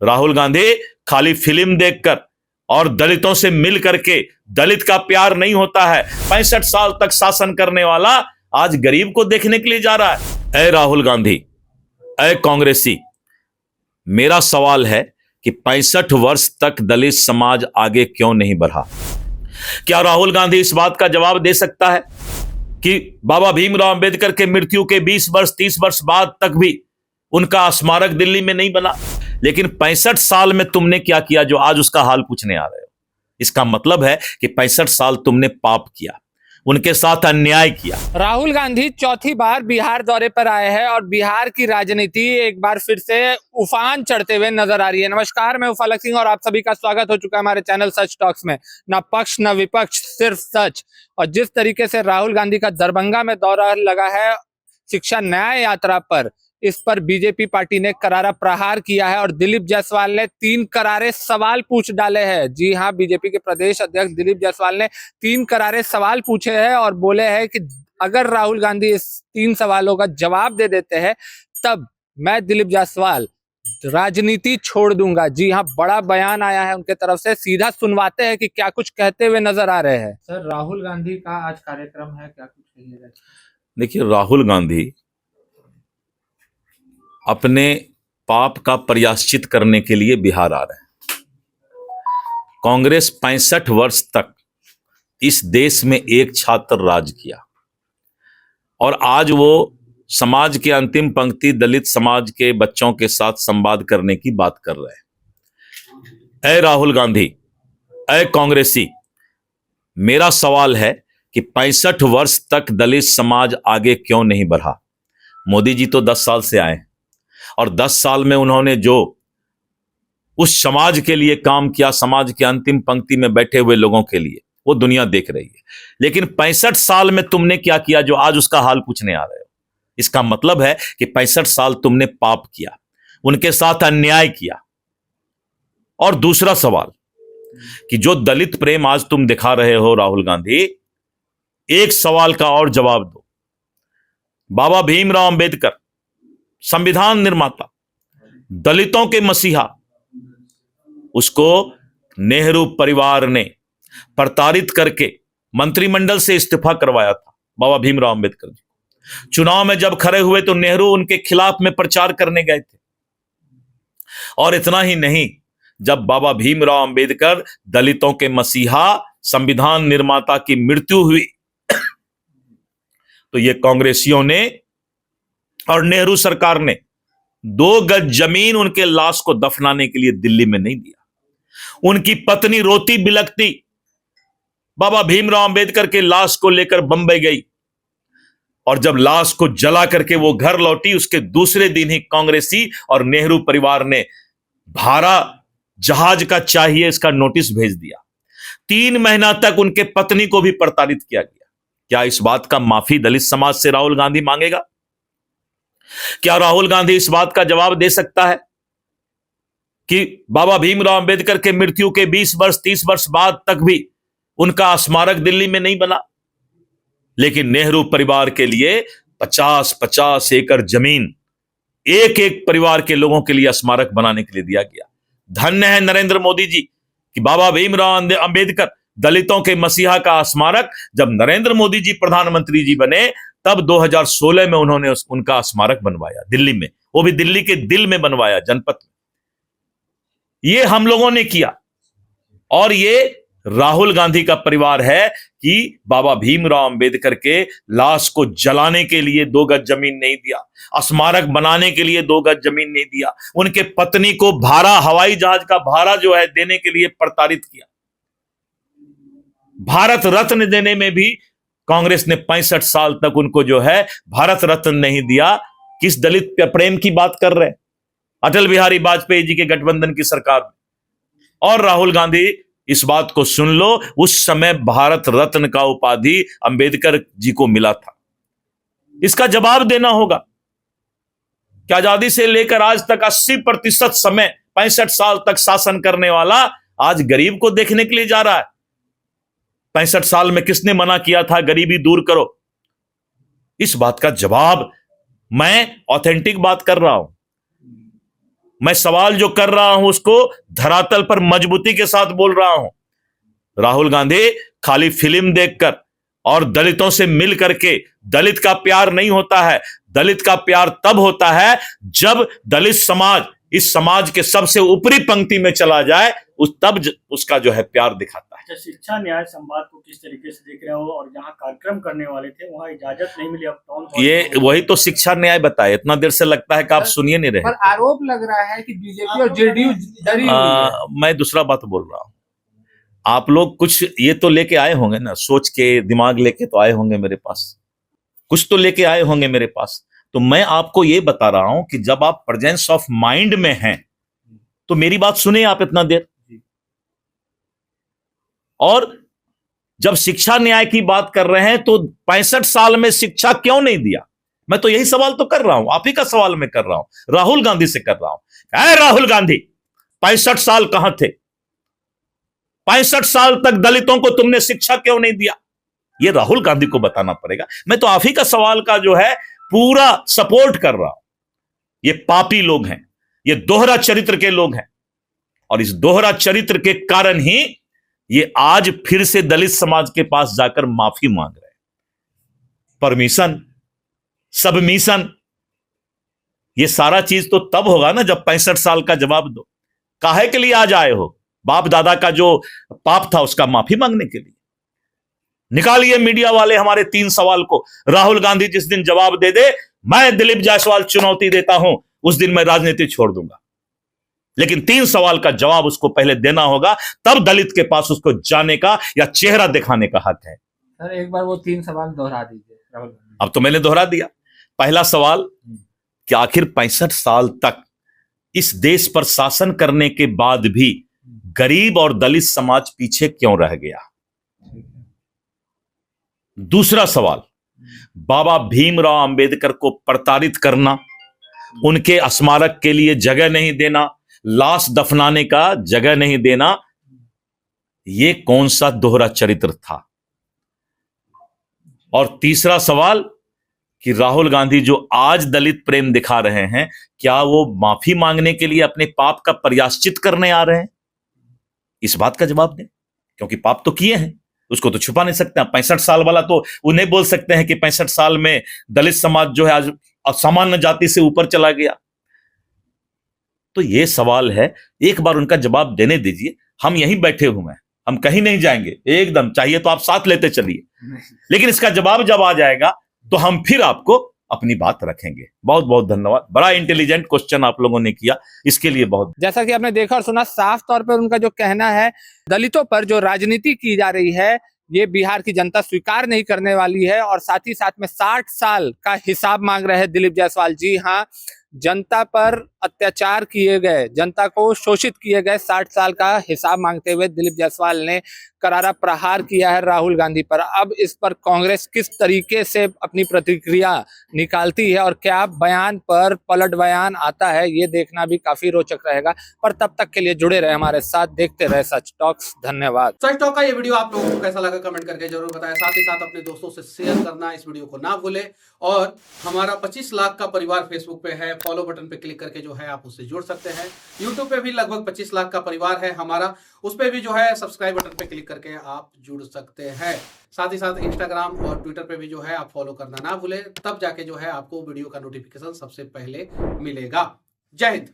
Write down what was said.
राहुल गांधी खाली फिल्म देखकर और दलितों से मिल करके दलित का प्यार नहीं होता है। 65 साल तक शासन करने वाला आज गरीब को देखने के लिए जा रहा है। ऐ राहुल गांधी, ऐ कांग्रेसी, मेरा सवाल है कि 65 वर्ष तक दलित समाज आगे क्यों नहीं बढ़ा? क्या राहुल गांधी इस बात का जवाब दे सकता है कि बाबा भीमराव अंबेडकर के मृत्यु के 20 वर्ष 30 वर्ष बाद तक भी उनका स्मारक दिल्ली में नहीं बना? लेकिन 65 साल में तुमने क्या किया जो आज उसका हाल पूछने आ रहे हो? इसका मतलब है कि 65 साल तुमने पाप किया, उनके साथ अन्याय किया। राहुल गांधी चौथी बार बिहार दौरे पर आए हैं और बिहार की राजनीति एक बार फिर से उफान चढ़ते हुए नजर आ रही है। नमस्कार, मैं उफालक सिंह और आप सभी का स्वागत हो चुका है हमारे चैनल सच टॉक्स में। न पक्ष न विपक्ष, सिर्फ सच। और जिस तरीके से राहुल गांधी का दरभंगा में दौरा लगा है शिक्षा न्याय यात्रा पर, इस पर बीजेपी पार्टी ने करारा प्रहार किया है और दिलीप जायसवाल ने 3 करारे सवाल पूछ डाले हैं। जी हां, बीजेपी के प्रदेश अध्यक्ष दिलीप जायसवाल ने 3 करारे सवाल पूछे हैं और बोले हैं कि अगर राहुल गांधी इस 3 सवालों का जवाब दे देते हैं तब मैं दिलीप जायसवाल राजनीति छोड़ दूंगा। जी हां, बड़ा बयान आया है उनके तरफ से। सीधा सुनवाते हैं कि क्या कुछ कहते हुए नजर आ रहे हैं। सर, राहुल गांधी का आज कार्यक्रम है, क्या कुछ कहिएगा? देखिए, राहुल गांधी अपने पाप का प्रायश्चित करने के लिए बिहार आ रहे हैं। कांग्रेस 65 वर्ष तक इस देश में एक छात्र राज किया और आज वो समाज के अंतिम पंक्ति दलित समाज के बच्चों के साथ संवाद करने की बात कर रहे हैं। ऐ राहुल गांधी, ऐ कांग्रेसी, मेरा सवाल है कि 65 वर्ष तक दलित समाज आगे क्यों नहीं बढ़ा? मोदी जी तो 10 साल से आए और 10 साल में उन्होंने जो उस समाज के लिए काम किया, समाज के अंतिम पंक्ति में बैठे हुए लोगों के लिए, वो दुनिया देख रही है। लेकिन 65 साल में तुमने क्या किया जो आज उसका हाल पूछने आ रहे हो? इसका मतलब है कि 65 साल तुमने पाप किया, उनके साथ अन्याय किया। और दूसरा सवाल कि जो दलित प्रेम आज तुम दिखा रहे हो राहुल गांधी, एक सवाल का और जवाब दो। बाबा भीमराव अंबेडकर, संविधान निर्माता, दलितों के मसीहा, उसको नेहरू परिवार ने प्रताड़ित करके मंत्रिमंडल से इस्तीफा करवाया था। बाबा भीमराव अंबेडकर जी चुनाव में जब खड़े हुए तो नेहरू उनके खिलाफ में प्रचार करने गए थे। और इतना ही नहीं, जब बाबा भीमराव अंबेडकर दलितों के मसीहा, संविधान निर्माता की मृत्यु हुई तो ये कांग्रेसियों ने और नेहरू सरकार ने 2 गज जमीन उनके लाश को दफनाने के लिए दिल्ली में नहीं दिया। उनकी पत्नी रोती बिलखती बाबा भीमराव अंबेडकर के लाश को लेकर बंबई गई और जब लाश को जला करके वो घर लौटी, उसके दूसरे दिन ही कांग्रेसी और नेहरू परिवार ने भाड़ा जहाज का चाहिए इसका नोटिस भेज दिया। 3 महीना तक उनके पत्नी को भी प्रताड़ित किया गया। क्या इस बात का माफी दलित समाज से राहुल गांधी मांगेगा? क्या राहुल गांधी इस बात का जवाब दे सकता है कि बाबा भीमराव अंबेडकर के मृत्यु के 20 वर्ष 30 वर्ष बाद तक भी उनका स्मारक दिल्ली में नहीं बना? लेकिन नेहरू परिवार के लिए 50-50 एकड़ जमीन एक एक परिवार के लोगों के लिए स्मारक बनाने के लिए दिया गया। धन्य है नरेंद्र मोदी जी कि बाबा भीमराव अंबेडकर, दलितों के मसीहा का स्मारक जब नरेंद्र मोदी जी प्रधानमंत्री जी बने तब 2016 में उन्होंने उनका स्मारक बनवाया दिल्ली में, वो भी दिल्ली के दिल में बनवाया, जनपद में। ये हम लोगों ने किया। और ये राहुल गांधी का परिवार है कि बाबा भीमराव अंबेडकर के लाश को जलाने के लिए 2 गज जमीन नहीं दिया, स्मारक बनाने के लिए 2 गज जमीन नहीं दिया, उनके पत्नी को भाड़ा, हवाई जहाज का भाड़ा जो है देने के लिए प्रताड़ित किया। भारत रत्न देने में भी कांग्रेस ने 65 साल तक उनको जो है भारत रत्न नहीं दिया। किस दलित प्रेम की बात कर रहे हैं? अटल बिहारी वाजपेयी जी के गठबंधन की सरकार में। और राहुल गांधी, इस बात को सुन लो, उस समय भारत रत्न का उपाधि अंबेडकर जी को मिला था। इसका जवाब देना होगा कि आजादी से लेकर आज तक 80% समय 65 साल तक शासन करने वाला आज गरीब को देखने के लिए जा रहा है। 65 साल में किसने मना किया था गरीबी दूर करो? इस बात का जवाब, मैं ऑथेंटिक बात कर रहा हूं। मैं सवाल जो कर रहा हूं उसको धरातल पर मजबूती के साथ बोल रहा हूं। राहुल गांधी खाली फिल्म देखकर और दलितों से मिल करके, दलित का प्यार नहीं होता है। दलित का प्यार तब होता है जब दलित समाज इस समाज के सबसे ऊपरी पंक्ति में चला जाए, तब उसका जो है प्यार दिखाता है। शिक्षा न्याय संवाद को किस तरीके से देख रहे हो? और जहां कार्यक्रम करने वाले थे वहां इजाजत नहीं मिली, अब टाउन ये वही तो शिक्षा न्याय बताए। इतना देर से लगता है कि आप सुनिए नहीं रहे। पर आरोप लग रहा है कि बीजेपी और जेडीयू डरी हुई है। मैं दूसरा बात बोल रहा हूं। आप लोग कुछ ये तो लेके आए होंगे ना, सोच के, दिमाग लेके तो आए होंगे मेरे पास, कुछ तो लेके आए होंगे मेरे पास। तो मैं आपको ये बता रहा हूं कि जब आप प्रेजेंस ऑफ माइंड में हैं तो मेरी बात सुने आप इतना देर। और जब शिक्षा न्याय की बात कर रहे हैं तो 65 साल में शिक्षा क्यों नहीं दिया? मैं तो यही सवाल तो कर रहा हूं, आप ही का सवाल मैं कर रहा हूं, राहुल गांधी से कर रहा हूं। ऐ राहुल गांधी, 65 साल कहां थे? 65 साल तक दलितों को तुमने शिक्षा क्यों नहीं दिया? ये राहुल गांधी को बताना पड़ेगा। मैं तो आप ही का सवाल का जो है पूरा सपोर्ट कर रहा हूं। ये पापी लोग हैं, ये दोहरा चरित्र के लोग हैं, और इस दोहरा चरित्र के कारण ही ये आज फिर से दलित समाज के पास जाकर माफी मांग रहे हैं। परमिशन, सबमिशन, ये सारा चीज तो तब होगा ना जब 65 साल का जवाब दो। काहे के लिए आज आए हो? बाप दादा का जो पाप था उसका माफी मांगने के लिए। निकालिए मीडिया वाले हमारे 3 सवाल को। राहुल गांधी जिस दिन जवाब दे दे, मैं दिलीप जायसवाल चुनौती देता हूं, उस दिन मैं राजनीति छोड़ दूंगा। लेकिन 3 सवाल का जवाब उसको पहले देना होगा, तब दलित के पास उसको जाने का या चेहरा दिखाने का हक है। सर एक बार वो 3 सवाल दोहरा दीजिए राहुल गांधी। अब तो मैंने दोहरा दिया। पहला सवाल कि आखिर 65 साल तक इस देश पर शासन करने के बाद भी गरीब और दलित समाज पीछे क्यों रह गया? दूसरा सवाल, बाबा भीमराव अंबेडकर को प्रताड़ित करना, उनके स्मारक के लिए जगह नहीं देना, लाश दफनाने का जगह नहीं देना, यह कौन सा दोहरा चरित्र था? और तीसरा सवाल कि राहुल गांधी जो आज दलित प्रेम दिखा रहे हैं, क्या वो माफी मांगने के लिए अपने पाप का प्रायश्चित करने आ रहे हैं? इस बात का जवाब दें, क्योंकि पाप तो किए हैं, उसको तो छुपा नहीं सकते। 65 साल वाला तो उन्हें बोल सकते हैं कि 65 साल में दलित समाज जो है आज सामान्य जाति से ऊपर चला गया। तो ये सवाल है, एक बार उनका जवाब देने दीजिए। हम यहीं बैठे हुए हैं, हम कहीं नहीं जाएंगे एकदम। चाहिए तो आप साथ लेते चलिए, लेकिन इसका जवाब जब आ जाएगा तो हम फिर आपको अपनी बात रखेंगे। बहुत बहुत धन्यवाद। बड़ा इंटेलिजेंट क्वेश्चन आप लोगों ने किया, इसके लिए बहुत। जैसा कि आपने देखा और सुना, साफ तौर पर उनका जो कहना है, दलितों पर जो राजनीति की जा रही है ये बिहार की जनता स्वीकार नहीं करने वाली है। और साथ ही साथ में 60 साल का हिसाब मांग रहे हैं दिलीप जायसवाल जी। हाँ, जनता पर अत्याचार किए गए, जनता को शोषित किए गए 60 साल का हिसाब मांगते हुए दिलीप जायसवाल ने करारा प्रहार किया है राहुल गांधी पर। अब इस पर कांग्रेस किस तरीके से अपनी प्रतिक्रिया निकालती है और क्या बयान पर पलट बयान आता है, ये देखना भी काफी रोचक रहेगा। पर तब तक के लिए जुड़े रहे हमारे साथ, देखते रहे सच टॉक्स। धन्यवाद। सच टॉक का ये वीडियो आप लोगों को कैसा लगा कमेंट करके जरूर बताएं। साथ ही साथ अपने दोस्तों से शेयर करना इस वीडियो को ना भूलें। और हमारा 25 लाख का परिवार फेसबुक पे है, फॉलो बटन पे क्लिक करके जो है आप उससे जुड़ सकते हैं। यूट्यूब पे भी लगभग 25 लाख का परिवार है हमारा, उस पे भी जो है सब्सक्राइब बटन पे क्लिक करके आप जुड़ सकते हैं। साथ ही साथ इंस्टाग्राम और ट्विटर पे भी जो है आप फॉलो करना ना भूलें, तब जाके जो है आपको वीडियो का नोटिफिकेशन सबसे पहले मिलेगा। जय हिंद।